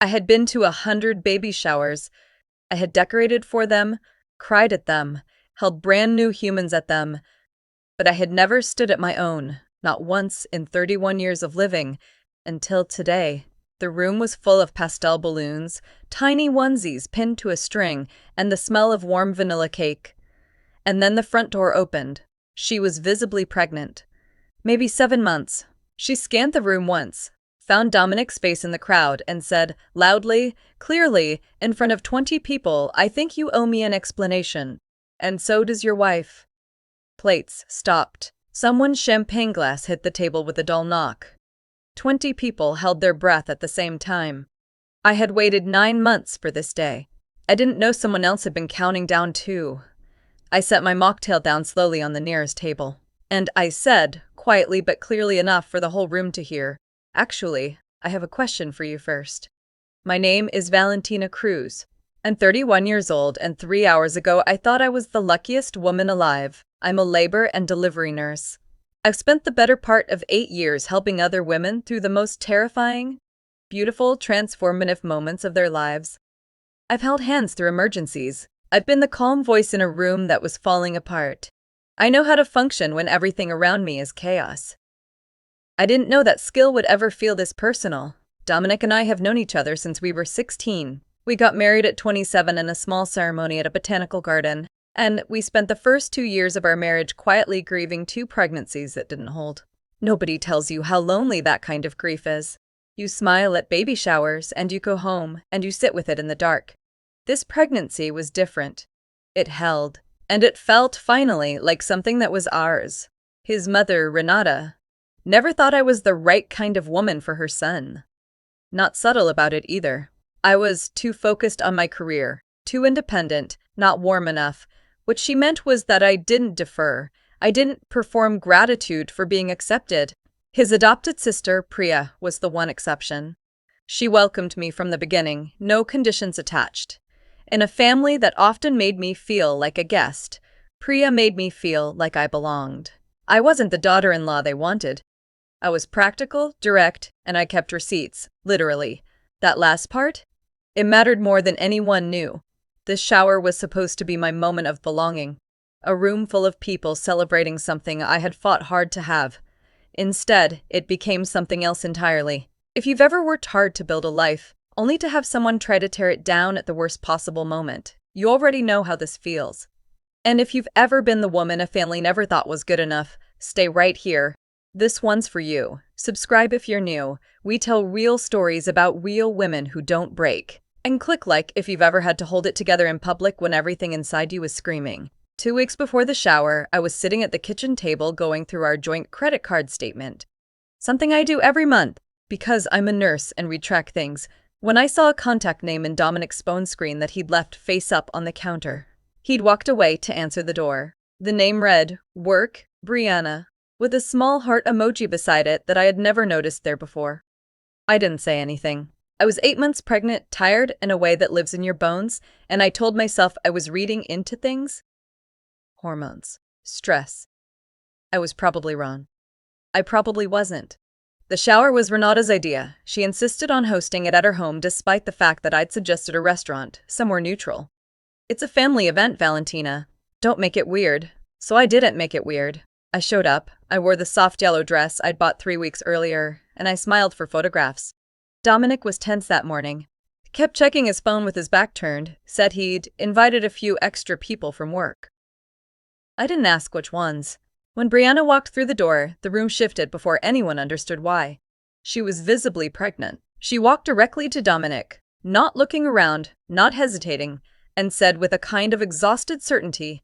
I had been to 100 baby showers. I had decorated for them, cried at them, held brand new humans at them, but I had never stood at my own, not once in 31 years of living, until today. The room was full of pastel balloons, tiny onesies pinned to a string, and the smell of warm vanilla cake. And then the front door opened. She was visibly pregnant. Maybe 7 months. She scanned the room once, found Dominic's face in the crowd, and said, loudly, clearly, in front of 20 people, "I think you owe me an explanation. And so does your wife." Plates stopped. Someone's champagne glass hit the table with a dull knock. 20 people held their breath at the same time. I had waited 9 months for this day. I didn't know someone else had been counting down too. I set my mocktail down slowly on the nearest table. And I said, quietly but clearly enough for the whole room to hear, "Actually, I have a question for you first. My name is Valentina Cruz. I'm 31 years old, and 3 hours ago I thought I was the luckiest woman alive. I'm a labor and delivery nurse. I've spent the better part of 8 years helping other women through the most terrifying, beautiful, transformative moments of their lives. I've held hands through emergencies. I've been the calm voice in a room that was falling apart. I know how to function when everything around me is chaos. I didn't know that skill would ever feel this personal. Dominic and I have known each other since we were 16. We got married at 27 in a small ceremony at a botanical garden, and we spent the first 2 years of our marriage quietly grieving 2 pregnancies that didn't hold. Nobody tells you how lonely that kind of grief is. You smile at baby showers, and you go home, and you sit with it in the dark. This pregnancy was different. It held, and it felt finally like something that was ours. His mother, Renata, never thought I was the right kind of woman for her son. Not subtle about it either. I was too focused on my career, too independent, not warm enough. What she meant was that I didn't defer. I didn't perform gratitude for being accepted. His adopted sister, Priya, was the one exception. She welcomed me from the beginning, no conditions attached. In a family that often made me feel like a guest, Priya made me feel like I belonged. I wasn't the daughter-in-law they wanted. I was practical, direct, and I kept receipts, literally. That last part? It mattered more than anyone knew. This shower was supposed to be my moment of belonging, a room full of people celebrating something I had fought hard to have. Instead, it became something else entirely. If you've ever worked hard to build a life, only to have someone try to tear it down at the worst possible moment, you already know how this feels. And if you've ever been the woman a family never thought was good enough, stay right here. This one's for you. Subscribe if you're new. We tell real stories about real women who don't break. And click like if you've ever had to hold it together in public when everything inside you is screaming. 2 weeks before the shower, I was sitting at the kitchen table going through our joint credit card statement. Something I do every month, because I'm a nurse and we track things, when I saw a contact name in Dominic's phone screen that he'd left face up on the counter. He'd walked away to answer the door. The name read, Work, Brianna, with a small heart emoji beside it that I had never noticed there before. I didn't say anything. I was 8 months pregnant, tired in a way that lives in your bones, and I told myself I was reading into things. Hormones. Stress. I was probably wrong. I probably wasn't. The shower was Renata's idea. She insisted on hosting it at her home despite the fact that I'd suggested a restaurant, somewhere neutral. It's a family event, Valentina. Don't make it weird. So I didn't make it weird. I showed up. I wore the soft yellow dress I'd bought 3 weeks earlier, and I smiled for photographs. Dominic was tense that morning. He kept checking his phone with his back turned, said he'd invited a few extra people from work. I didn't ask which ones. When Brianna walked through the door, the room shifted before anyone understood why. She was visibly pregnant. She walked directly to Dominic, not looking around, not hesitating, and said with a kind of exhausted certainty,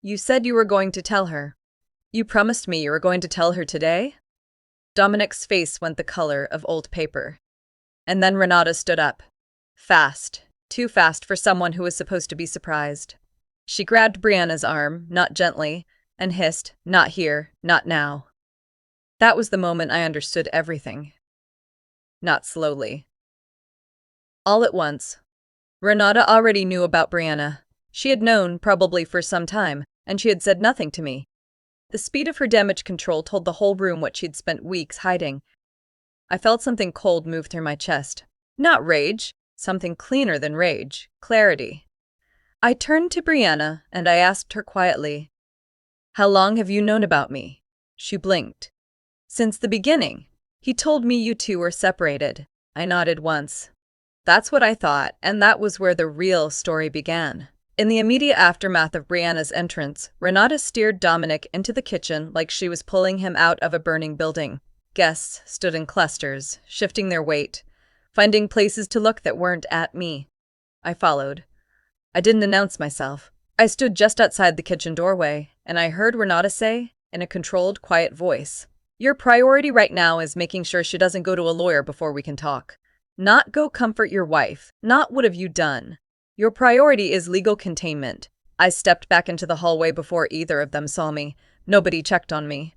"You said you were going to tell her. You promised me you were going to tell her today?" Dominic's face went the color of old paper. And then Renata stood up. Fast. Too fast for someone who was supposed to be surprised. She grabbed Brianna's arm, not gently, and hissed, "Not here, not now." That was the moment I understood everything. Not slowly. All at once. Renata already knew about Brianna. She had known, probably for some time, and she had said nothing to me. The speed of her damage control told the whole room what she'd spent weeks hiding. I felt something cold move through my chest. Not rage, something cleaner than rage, clarity. I turned to Brianna and I asked her quietly, "How long have you known about me?" She blinked. "Since the beginning. He told me you two were separated." I nodded once. That's what I thought, and that was where the real story began. In the immediate aftermath of Brianna's entrance, Renata steered Dominic into the kitchen like she was pulling him out of a burning building. Guests stood in clusters, shifting their weight, finding places to look that weren't at me. I followed. I didn't announce myself. I stood just outside the kitchen doorway, and I heard Renata say, in a controlled, quiet voice, "Your priority right now is making sure she doesn't go to a lawyer before we can talk. Not go comfort your wife. Not what have you done. Your priority is legal containment." I stepped back into the hallway before either of them saw me. Nobody checked on me.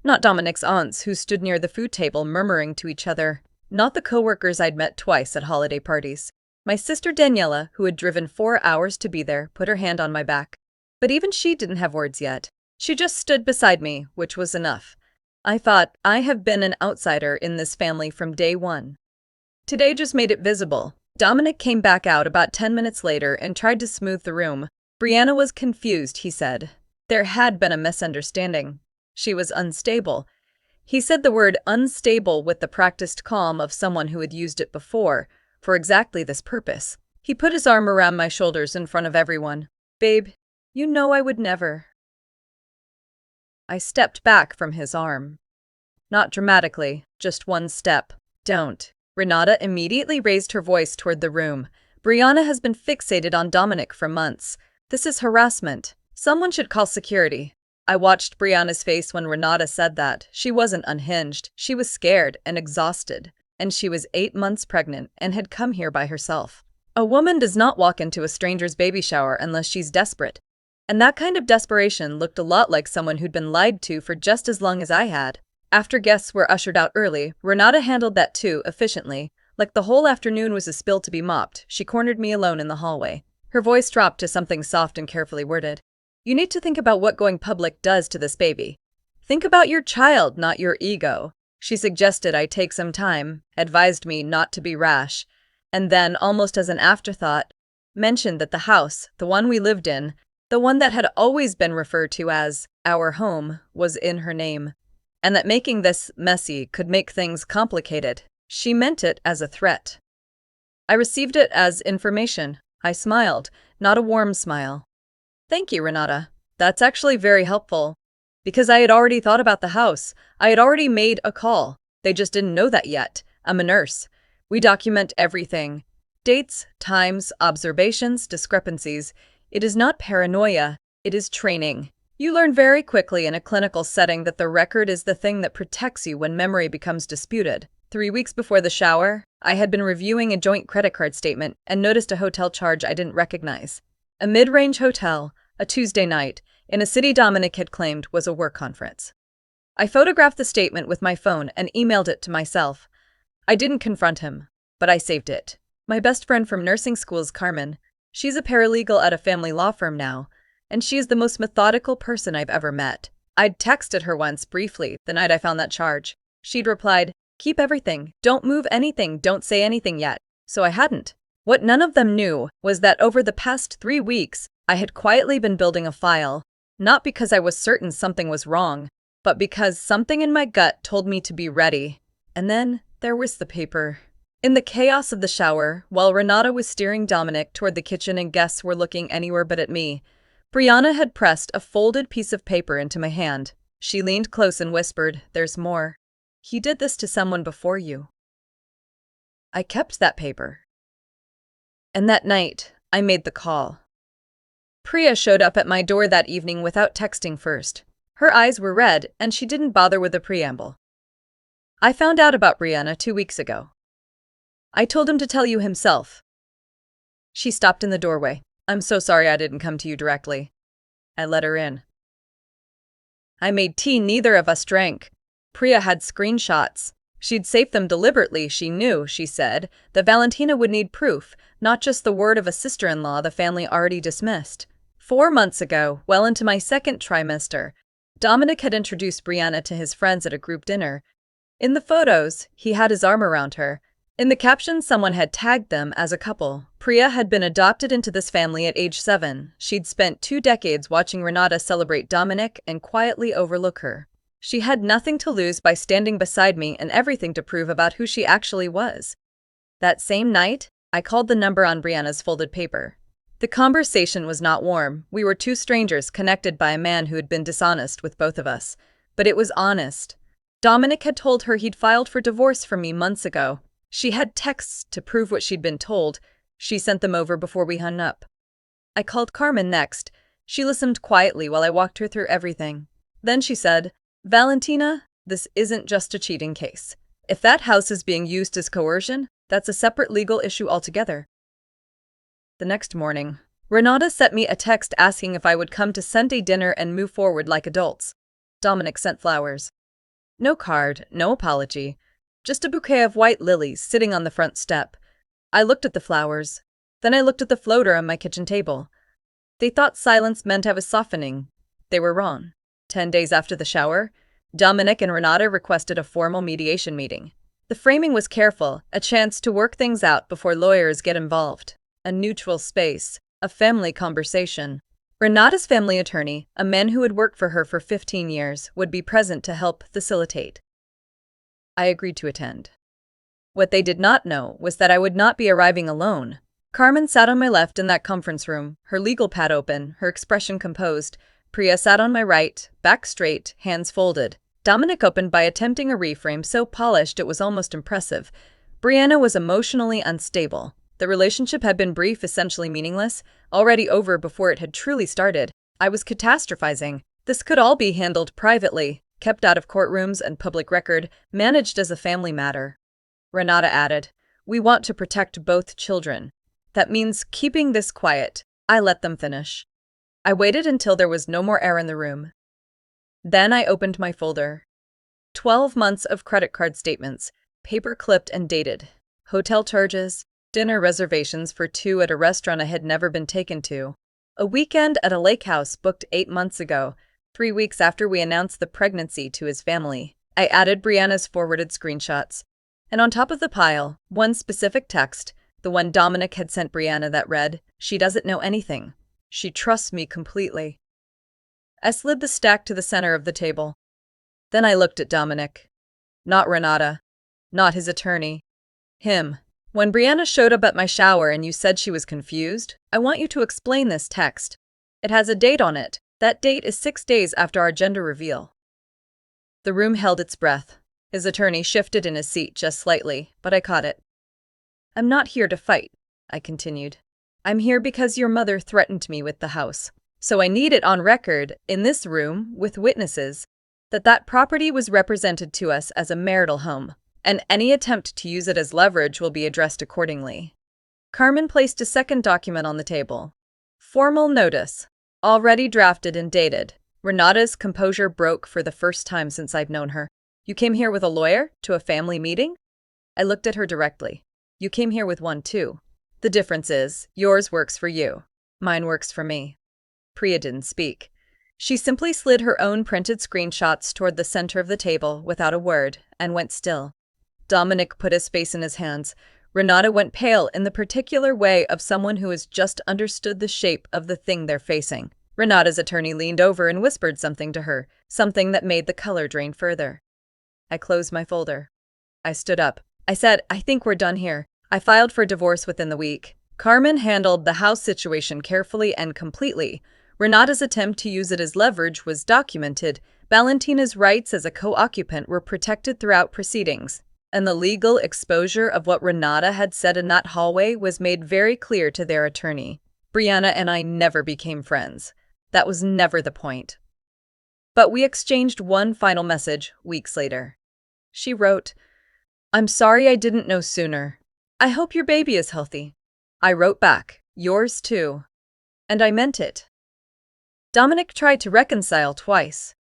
Not Dominic's aunts, who stood near the food table murmuring to each other. Not the coworkers I'd met twice at holiday parties. My sister Daniela, who had driven 4 hours to be there, put her hand on my back. But even she didn't have words yet. She just stood beside me, which was enough. I thought, I have been an outsider in this family from day one. Today just made it visible. Dominic came back out about 10 minutes later and tried to smooth the room. Brianna was confused, he said. There had been a misunderstanding. She was unstable. He said the word unstable with the practiced calm of someone who had used it before, for exactly this purpose. He put his arm around my shoulders in front of everyone. "Babe, you know I would never." I stepped back from his arm. Not dramatically, just one step. "Don't." Renata immediately raised her voice toward the room. "Brianna has been fixated on Dominic for months. This is harassment. Someone should call security." I watched Brianna's face when Renata said that. She wasn't unhinged. She was scared and exhausted. And she was 8 months pregnant and had come here by herself. A woman does not walk into a stranger's baby shower unless she's desperate. And that kind of desperation looked a lot like someone who'd been lied to for just as long as I had. After guests were ushered out early, Renata handled that too efficiently. Like the whole afternoon was a spill to be mopped, she cornered me alone in the hallway. Her voice dropped to something soft and carefully worded. "You need to think about what going public does to this baby. Think about your child, not your ego." She suggested I take some time, advised me not to be rash, and then, almost as an afterthought, mentioned that the house, the one we lived in, the one that had always been referred to as our home, was in her name, and that making this messy could make things complicated. She meant it as a threat. I received it as information. I smiled, not a warm smile. "Thank you, Renata. That's actually very helpful. Because I had already thought about the house. I had already made a call. They just didn't know that yet. I'm a nurse. We document everything. Dates, times, observations, discrepancies. It is not paranoia. It is training. You learn very quickly in a clinical setting that the record is the thing that protects you when memory becomes disputed. 3 weeks before the shower, I had been reviewing a joint credit card statement and noticed a hotel charge I didn't recognize. A mid-range hotel, a Tuesday night, in a city Dominic had claimed was a work conference. I photographed the statement with my phone and emailed it to myself. I didn't confront him, but I saved it. My best friend from nursing school is Carmen. She's a paralegal at a family law firm now, and she is the most methodical person I've ever met. I'd texted her once briefly the night I found that charge. She'd replied, "Keep everything. Don't move anything. Don't say anything yet." So I hadn't. What none of them knew was that over the past 3 weeks, I had quietly been building a file, not because I was certain something was wrong, but because something in my gut told me to be ready. And then there was the paper. In the chaos of the shower, while Renata was steering Dominic toward the kitchen and guests were looking anywhere but at me, Brianna had pressed a folded piece of paper into my hand. She leaned close and whispered, "There's more. He did this to someone before you." I kept that paper. And that night, I made the call. Priya showed up at my door that evening without texting first. Her eyes were red, and she didn't bother with a preamble. "I found out about Brianna 2 weeks ago. I told him to tell you himself." She stopped in the doorway. "I'm so sorry I didn't come to you directly." I let her in. I made tea neither of us drank. Priya had screenshots. She'd saved them deliberately, she knew, she said, that Valentina would need proof, not just the word of a sister-in-law the family already dismissed. 4 months ago, well into my second trimester, Dominic had introduced Brianna to his friends at a group dinner. In the photos, he had his arm around her, In the caption, someone had tagged them as a couple. Priya had been adopted into this family at age 7. She'd spent 2 decades watching Renata celebrate Dominic and quietly overlook her. She had nothing to lose by standing beside me and everything to prove about who she actually was. That same night, I called the number on Brianna's folded paper. The conversation was not warm. We were two strangers connected by a man who had been dishonest with both of us. But it was honest. Dominic had told her he'd filed for divorce from me months ago. She had texts to prove what she'd been told. She sent them over before we hung up. I called Carmen next. She listened quietly while I walked her through everything. Then she said, "Valentina, this isn't just a cheating case. If that house is being used as coercion, that's a separate legal issue altogether." The next morning, Renata sent me a text asking if I would come to Sunday dinner and move forward like adults. Dominic sent flowers. No card, no apology. Just a bouquet of white lilies sitting on the front step. I looked at the flowers. Then I looked at the floater on my kitchen table. They thought silence meant I was softening. They were wrong. 10 days after the shower, Dominic and Renata requested a formal mediation meeting. The framing was careful, a chance to work things out before lawyers get involved. A neutral space, a family conversation. Renata's family attorney, a man who had worked for her for 15 years, would be present to help facilitate. I agreed to attend. What they did not know was that I would not be arriving alone. Carmen sat on my left in that conference room, her legal pad open, her expression composed. Priya sat on my right, back straight, hands folded. Dominic opened by attempting a reframe so polished it was almost impressive. Brianna was emotionally unstable. The relationship had been brief, essentially meaningless, already over before it had truly started. I was catastrophizing. This could all be handled privately, kept out of courtrooms and public record, managed as a family matter. Renata added, "We want to protect both children. That means keeping this quiet." I let them finish. I waited until there was no more air in the room. Then I opened my folder. 12 months of credit card statements, paper-clipped and dated. Hotel charges, dinner reservations for 2 at a restaurant I had never been taken to. A weekend at a lake house booked 8 months ago, 3 weeks after we announced the pregnancy to his family. I added Brianna's forwarded screenshots. And on top of the pile, one specific text, the one Dominic had sent Brianna that read, "She doesn't know anything. She trusts me completely." I slid the stack to the center of the table. Then I looked at Dominic. Not Renata. Not his attorney. Him. "When Brianna showed up at my shower and you said she was confused, I want you to explain this text. It has a date on it. That date is 6 days after our gender reveal." The room held its breath. His attorney shifted in his seat just slightly, but I caught it. "I'm not here to fight," I continued. "I'm here because your mother threatened me with the house. So I need it on record, in this room, with witnesses, that property was represented to us as a marital home, and any attempt to use it as leverage will be addressed accordingly." Carmen placed a second document on the table. Formal notice. Already drafted and dated. Renata's composure broke for the first time since I've known her. "You came here with a lawyer? To a family meeting?" I looked at her directly. "You came here with one too. The difference is, yours works for you. Mine works for me." Priya didn't speak. She simply slid her own printed screenshots toward the center of the table without a word and went still. Dominic put his face in his hands. Renata went pale in the particular way of someone who has just understood the shape of the thing they're facing. Renata's attorney leaned over and whispered something to her, something that made the color drain further. I closed my folder. I stood up. I said, "I think we're done here." I filed for divorce within the week. Carmen handled the house situation carefully and completely. Renata's attempt to use it as leverage was documented. Valentina's rights as a co-occupant were protected throughout proceedings. And the legal exposure of what Renata had said in that hallway was made very clear to their attorney. Brianna and I never became friends. That was never the point. But we exchanged one final message weeks later. She wrote, "I'm sorry I didn't know sooner. I hope your baby is healthy." I wrote back, "Yours too." And I meant it. Dominic tried to reconcile twice.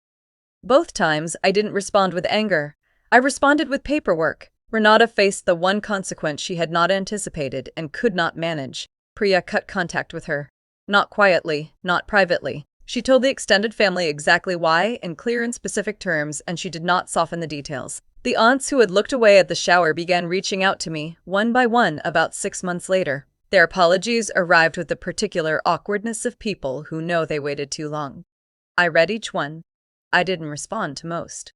Both times, I didn't respond with anger. I responded with paperwork. Renata faced the one consequence she had not anticipated and could not manage. Priya cut contact with her. Not quietly, not privately. She told the extended family exactly why in clear and specific terms, and she did not soften the details. The aunts who had looked away at the shower began reaching out to me, one by one, about 6 months later. Their apologies arrived with the particular awkwardness of people who know they waited too long. I read each one. I didn't respond to most.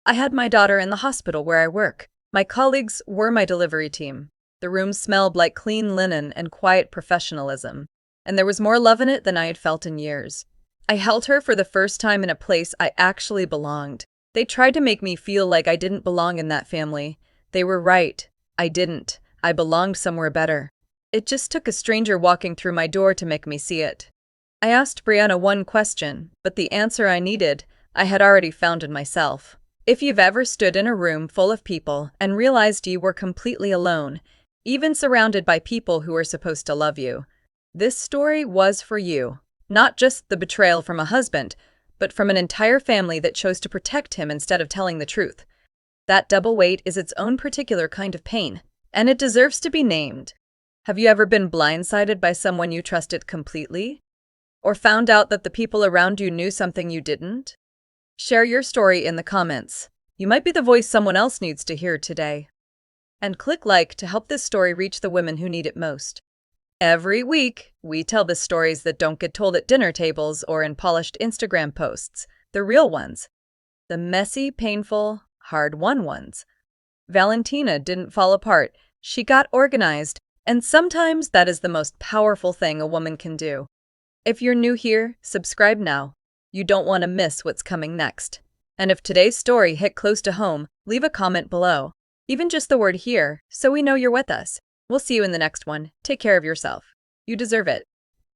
I had my daughter in the hospital where I work. My colleagues were my delivery team. The room smelled like clean linen and quiet professionalism, and there was more love in it than I had felt in years. I held her for the first time in a place I actually belonged. They tried to make me feel like I didn't belong in that family. They were right. I didn't. I belonged somewhere better. It just took a stranger walking through my door to make me see it. I asked Brianna one question, but the answer I needed, I had already found in myself. If you've ever stood in a room full of people and realized you were completely alone, even surrounded by people who were supposed to love you, this story was for you. Not just the betrayal from a husband, but from an entire family that chose to protect him instead of telling the truth. That double weight is its own particular kind of pain, and it deserves to be named. Have you ever been blindsided by someone you trusted completely? Or found out that the people around you knew something you didn't? Share your story in the comments. You might be the voice someone else needs to hear today. And click like to help this story reach the women who need it most. Every week, we tell the stories that don't get told at dinner tables or in polished Instagram posts, the real ones. The messy, painful, hard-won ones. Valentina didn't fall apart. She got organized, and sometimes that is the most powerful thing a woman can do. If you're new here, subscribe now. You don't want to miss what's coming next. And if today's story hit close to home, leave a comment below. Even just the word "here," so we know you're with us. We'll see you in the next one. Take care of yourself. You deserve it.